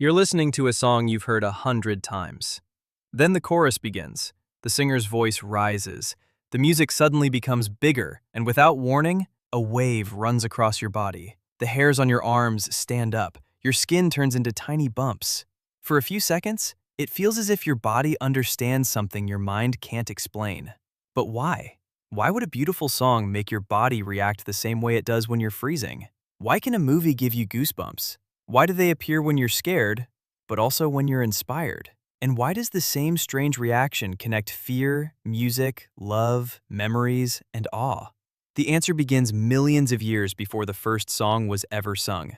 You're listening to a song you've heard 100 times. Then the chorus begins. The singer's voice rises. The music suddenly becomes bigger, and without warning, a wave runs across your body. The hairs on your arms stand up. Your skin turns into tiny bumps. For a few seconds, it feels as if your body understands something your mind can't explain. But why? Why would a beautiful song make your body react the same way it does when you're freezing? Why can a movie give you goosebumps? Why do they appear when you're scared, but also when you're inspired? And why does the same strange reaction connect fear, music, love, memories, and awe? The answer begins millions of years before the first song was ever sung.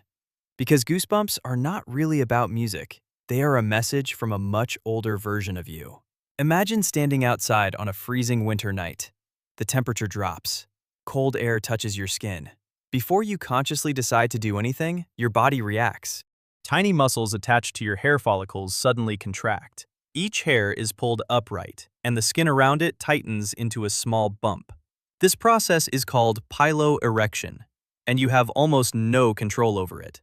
Because goosebumps are not really about music. They are a message from a much older version of you. Imagine standing outside on a freezing winter night. The temperature drops. Cold air touches your skin. Before you consciously decide to do anything, your body reacts. Tiny muscles attached to your hair follicles suddenly contract. Each hair is pulled upright, and the skin around it tightens into a small bump. This process is called piloerection, and you have almost no control over it.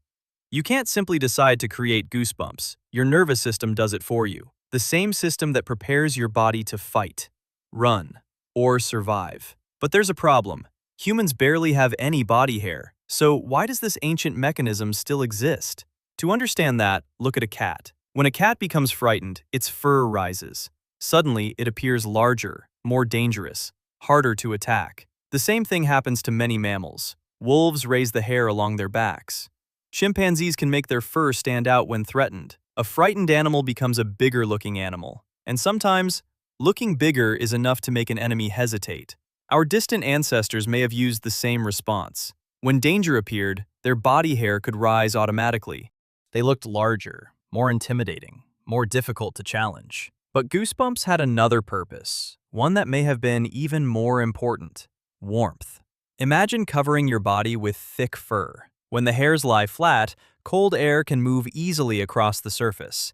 You can't simply decide to create goosebumps. Your nervous system does it for you. The same system that prepares your body to fight, run, or survive. But there's a problem. Humans barely have any body hair, so why does this ancient mechanism still exist? To understand that, look at a cat. When a cat becomes frightened, its fur rises. Suddenly, it appears larger, more dangerous, harder to attack. The same thing happens to many mammals. Wolves raise the hair along their backs. Chimpanzees can make their fur stand out when threatened. A frightened animal becomes a bigger-looking animal. And sometimes, looking bigger is enough to make an enemy hesitate. Our distant ancestors may have used the same response. When danger appeared, their body hair could rise automatically. They looked larger, more intimidating, more difficult to challenge. But goosebumps had another purpose, one that may have been even more important: warmth. Imagine covering your body with thick fur. When the hairs lie flat, cold air can move easily across the surface.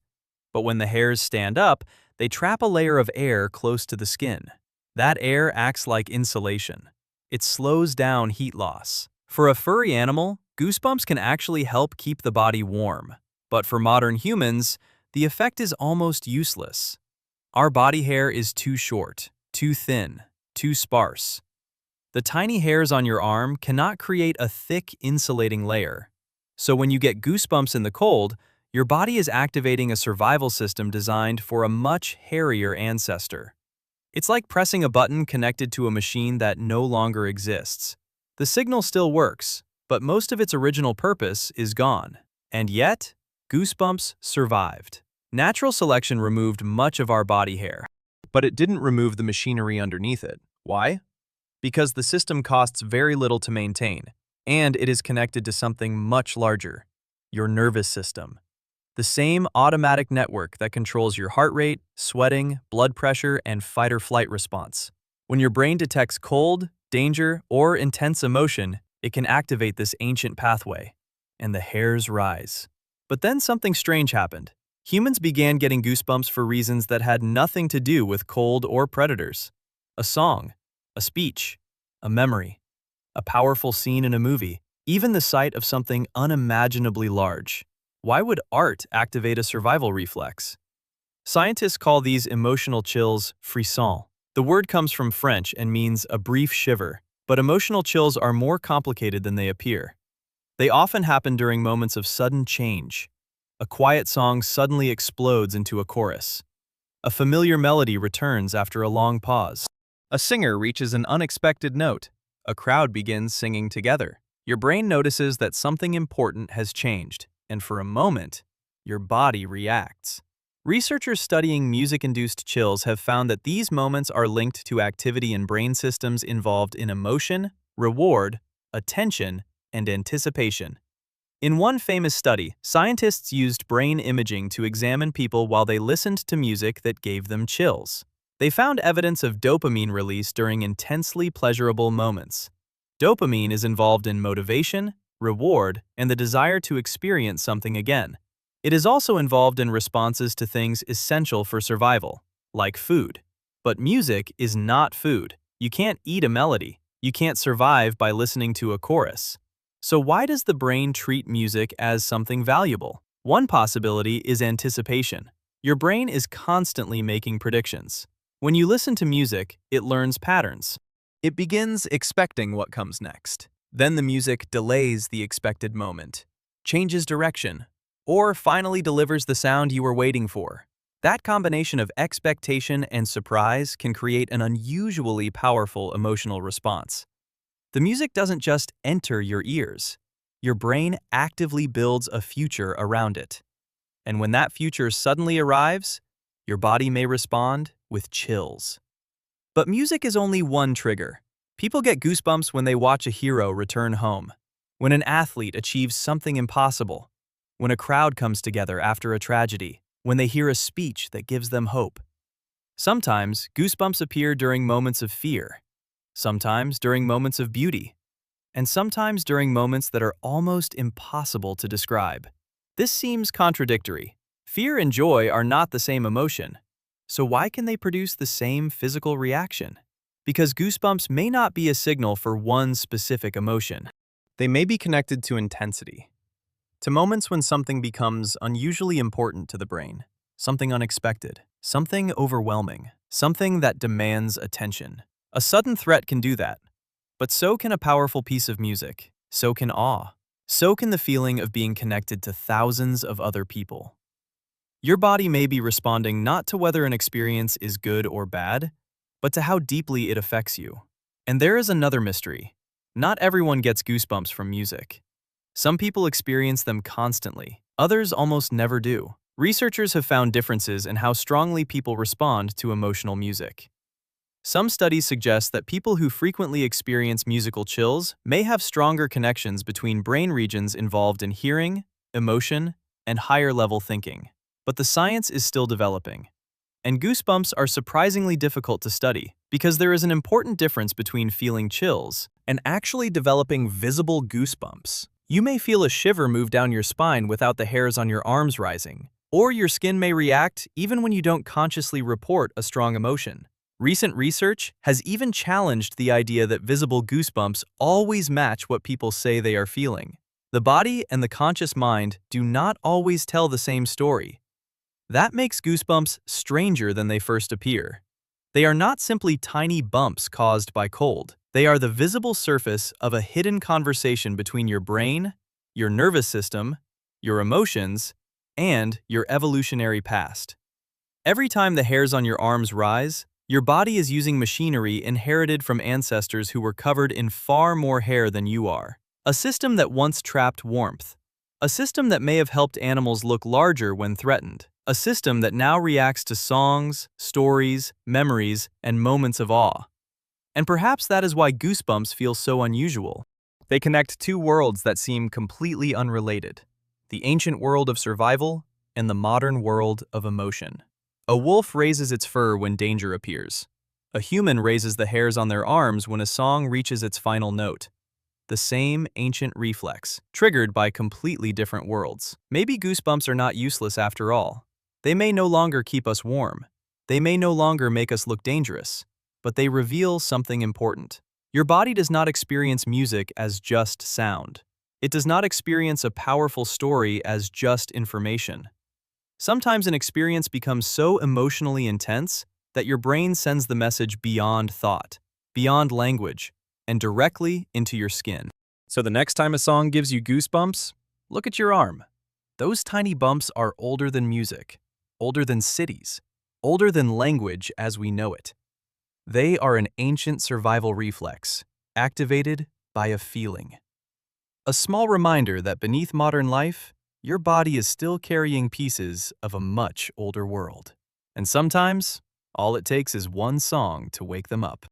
But when the hairs stand up, they trap a layer of air close to the skin. That air acts like insulation. It slows down heat loss. For a furry animal, goosebumps can actually help keep the body warm. But for modern humans, the effect is almost useless. Our body hair is too short, too thin, too sparse. The tiny hairs on your arm cannot create a thick, insulating layer. So when you get goosebumps in the cold, your body is activating a survival system designed for a much hairier ancestor. It's like pressing a button connected to a machine that no longer exists. The signal still works, but most of its original purpose is gone. And yet, goosebumps survived. Natural selection removed much of our body hair, but it didn't remove the machinery underneath it. Why? Because the system costs very little to maintain, and it is connected to something much larger: your nervous system. The same automatic network that controls your heart rate, sweating, blood pressure, and fight-or-flight response. When your brain detects cold, danger, or intense emotion, it can activate this ancient pathway, and the hairs rise. But then something strange happened. Humans began getting goosebumps for reasons that had nothing to do with cold or predators. A song, a speech, a memory, a powerful scene in a movie, even the sight of something unimaginably large. Why would art activate a survival reflex? Scientists call these emotional chills frissons. The word comes from French and means a brief shiver, but emotional chills are more complicated than they appear. They often happen during moments of sudden change. A quiet song suddenly explodes into a chorus. A familiar melody returns after a long pause. A singer reaches an unexpected note. A crowd begins singing together. Your brain notices that something important has changed, and for a moment, your body reacts. Researchers studying music-induced chills have found that these moments are linked to activity in brain systems involved in emotion, reward, attention, and anticipation. In one famous study, scientists used brain imaging to examine people while they listened to music that gave them chills. They found evidence of dopamine release during intensely pleasurable moments. Dopamine is involved in motivation, reward, and the desire to experience something again. It is also involved in responses to things essential for survival, like food. But music is not food. You can't eat a melody. You can't survive by listening to a chorus. So why does the brain treat music as something valuable? One possibility is anticipation. Your brain is constantly making predictions. When you listen to music, it learns patterns. It begins expecting what comes next. Then the music delays the expected moment, changes direction, or finally delivers the sound you were waiting for. That combination of expectation and surprise can create an unusually powerful emotional response. The music doesn't just enter your ears. Your brain actively builds a future around it. And when that future suddenly arrives, your body may respond with chills. But music is only one trigger. People get goosebumps when they watch a hero return home, when an athlete achieves something impossible, when a crowd comes together after a tragedy, when they hear a speech that gives them hope. Sometimes goosebumps appear during moments of fear, sometimes during moments of beauty, and sometimes during moments that are almost impossible to describe. This seems contradictory. Fear and joy are not the same emotion, so why can they produce the same physical reaction? Because goosebumps may not be a signal for one specific emotion. They may be connected to intensity, to moments when something becomes unusually important to the brain, something unexpected, something overwhelming, something that demands attention. A sudden threat can do that, but so can a powerful piece of music, so can awe, so can the feeling of being connected to thousands of other people. Your body may be responding not to whether an experience is good or bad, but to how deeply it affects you. And there is another mystery. Not everyone gets goosebumps from music. Some people experience them constantly, others almost never do. Researchers have found differences in how strongly people respond to emotional music. Some studies suggest that people who frequently experience musical chills may have stronger connections between brain regions involved in hearing, emotion, and higher-level thinking. But the science is still developing. And goosebumps are surprisingly difficult to study because there is an important difference between feeling chills and actually developing visible goosebumps. You may feel a shiver move down your spine without the hairs on your arms rising, or your skin may react even when you don't consciously report a strong emotion. Recent research has even challenged the idea that visible goosebumps always match what people say they are feeling. The body and the conscious mind do not always tell the same story. That makes goosebumps stranger than they first appear. They are not simply tiny bumps caused by cold. They are the visible surface of a hidden conversation between your brain, your nervous system, your emotions, and your evolutionary past. Every time the hairs on your arms rise, your body is using machinery inherited from ancestors who were covered in far more hair than you are. A system that once trapped warmth. A system that may have helped animals look larger when threatened. A system that now reacts to songs, stories, memories, and moments of awe. And perhaps that is why goosebumps feel so unusual. They connect two worlds that seem completely unrelated: the ancient world of survival and the modern world of emotion. A wolf raises its fur when danger appears. A human raises the hairs on their arms when a song reaches its final note. The same ancient reflex, triggered by completely different worlds. Maybe goosebumps are not useless after all. They may no longer keep us warm. They may no longer make us look dangerous, but they reveal something important. Your body does not experience music as just sound. It does not experience a powerful story as just information. Sometimes an experience becomes so emotionally intense that your brain sends the message beyond thought, beyond language, and directly into your skin. So the next time a song gives you goosebumps, look at your arm. Those tiny bumps are older than music, older than cities, older than language as we know it. They are an ancient survival reflex, activated by a feeling. A small reminder that beneath modern life, your body is still carrying pieces of a much older world. And sometimes, all it takes is one song to wake them up.